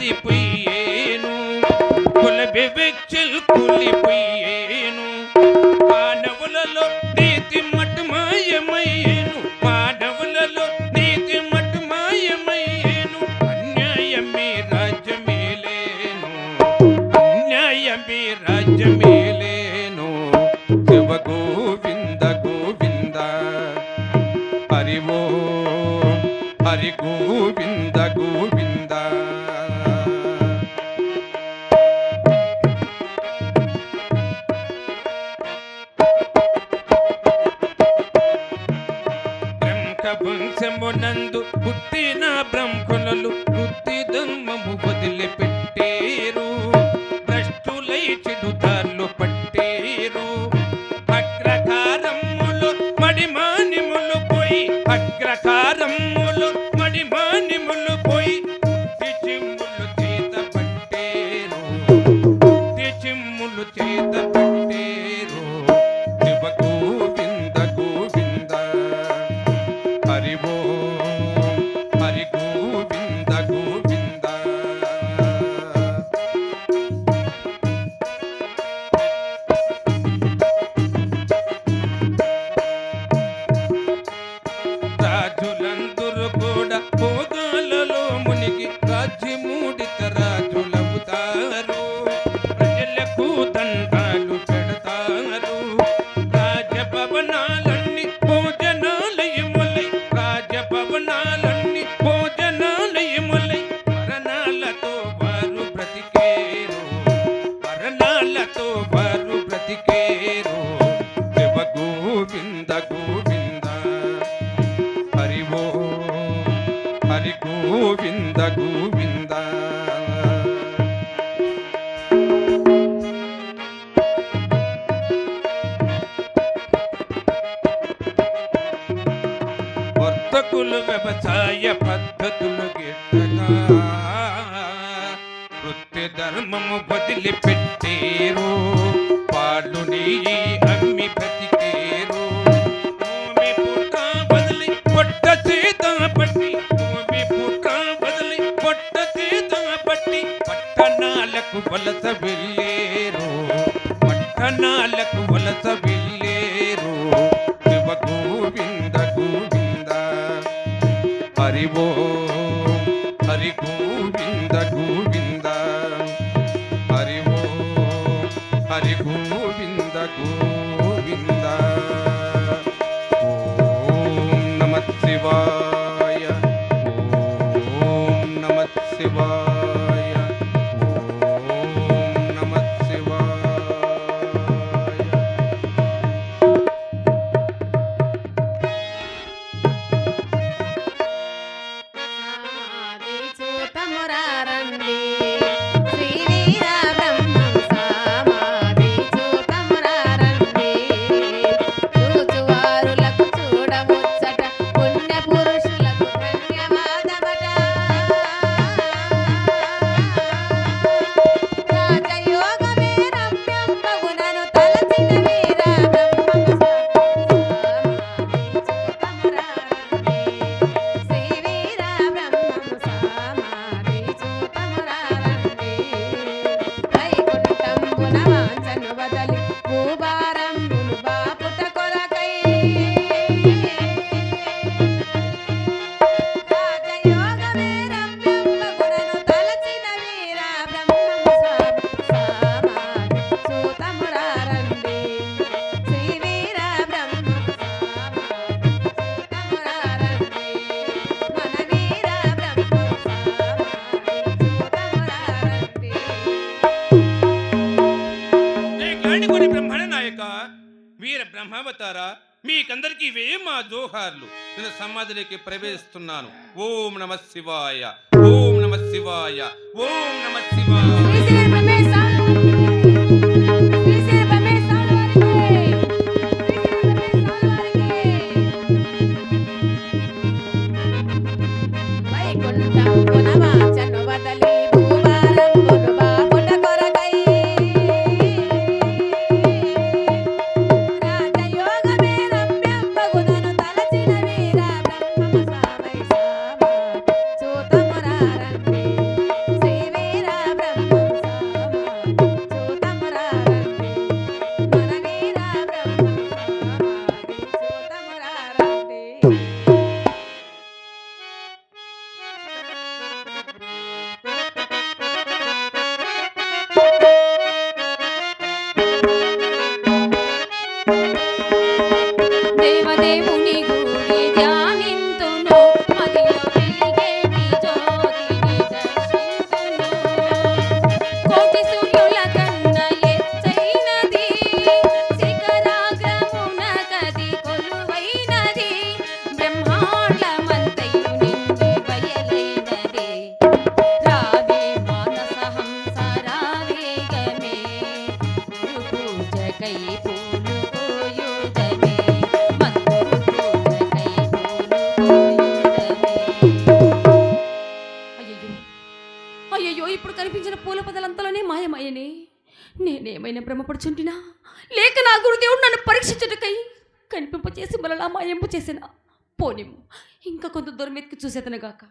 మారిపోయేను కుల వివక్షలు కూలిపోయేను మానవులలో నీతి మటు మాయమయ్యేను మానవులలో నీతి మటు మాయమయ్యేను అన్యాయమే రాజ్యమేలేను అన్యాయమే రాజ్యమేలేను శివ గోవింద గోవింద హరి ఓం హరి గోవింద గోవింద వంశమునందు పుట్టిన బ్రహ్మణులు వృత్తి ధర్మము వదిలిపెట్టేరు భ్రష్టులై చెడుదార్లు పట్టేరు అగ్రకారములు మడిమానిములు పోయి అగ్రకారములు మడిమానిములు పోయి చిమ్ములు చేత పట్టేరు చిమ్ములు చేత పట్టేరు శివ గోవింద గోవింద హరి ఓం హరి గోవింద గోవింద రాజులందరూ కూడా భోగాలలో మునిగి రాజ్యమూడిత రాజులవుతారు ప్రజలకు దండాలు పెడతారు రాజభవనాలన్నీ భోజనాలయములై రాజభవనాలన్నీ భోజనాలయములై మరణాలతో వారు బ్రతికేరు మరణాలతో వారు బ్రతికేరు శివ గోవింద గోవింద హరి ఓం హరి గోవింద గోవింద వర్తకులు వ్యవసాయ పద్ధతులు గిట్టగా వృత్తి ధర్మము వదిలిపెట్టేరు పాలు నెయ్యి అమ్మి బ్రతికేరు భూమి పుట్ట వదిలి పొట్ట చేత పట్టి భూమి పుట్ట వదిలి పొట్ట చేత పట్టి పట్టణాలకు వలస వెళ్ళేరు పట్టణాలకు వలస వెళ్ళేరు శివ గోవింద గోవింద హరి ఓం హరి గోవింద గోవింద హరి ఓం హరి గోవింద గోవింద ఓం నమః శివాయ ఓం నమః శివాయ ఓం నమః శివాయ చూతమురారండి శ్రీ వీర బ్రహ్మం సమాధి చూతమురారండి చూచువారులకు చూడముచ్చట పుణ్య పురుషులకు ధన్యవాదమట రాజయోగమే రమ్యం పగునను తలచిన వీర బ్రహ్మం సమాధి చూతమురారండి శ్రీ వీర బ్రహ్మం సమాధి చూతమురారండి వైకుంఠంబున వాంఛను వదలి భూభారంబును బాపుట కొరకై రాజయోగమే రమ్యం పగునను తలచిన వీర బ్రహ్మం సమాధి చూతమురారండి శ్రీ వీర బ్రహ్మం సమాధి చూతమురారండి మన వీర బ్రహ్మం సమాధి చూతమురారండి జయగ్లాడిగొని బ్రహ్మణ నాయక వీర బ్రహ్మావతార మీకందరికీ ఇవే మా జోహార్లు నేను సమాధిలోకి ప్రవేశిస్తున్నాను ఓం నమ శివాయ ఓం నమ శివాయ ఓం నమ శివాయ శ్రీశ్రీ బ్రహ్మేశ శ్రీశ్రీ బ్రహ్మేశ వారికి శ్రీశ్రీ బ్రహ్మేశ వారికి వైకుంఠంబున వాంఛను వదలి భూభారంబును బాపుట కొరకై రాజయోగమే రమ్యం పగునను తలచిన వీర బ్రహ్మం సమాధి చూతమురారండి శ్రీ పూజకై పూలు కోయుదమే మందు పూజకై పూలు కోయుదమే. అయ్యయ్యో ఇప్పుడు కనిపించిన పూల పదలంతలోనే మాయమాయనే. నేనేమైనా భ్రమపడుచుంటినా లేక నా గురుదేవుడు నన్ను పరీక్షించుటకై కనిపింపచేసి మరలా మాయంపు చేసిన పోనిము ఇంకా కొంత దూరం ఎత్తుకు చూసేతనగాక.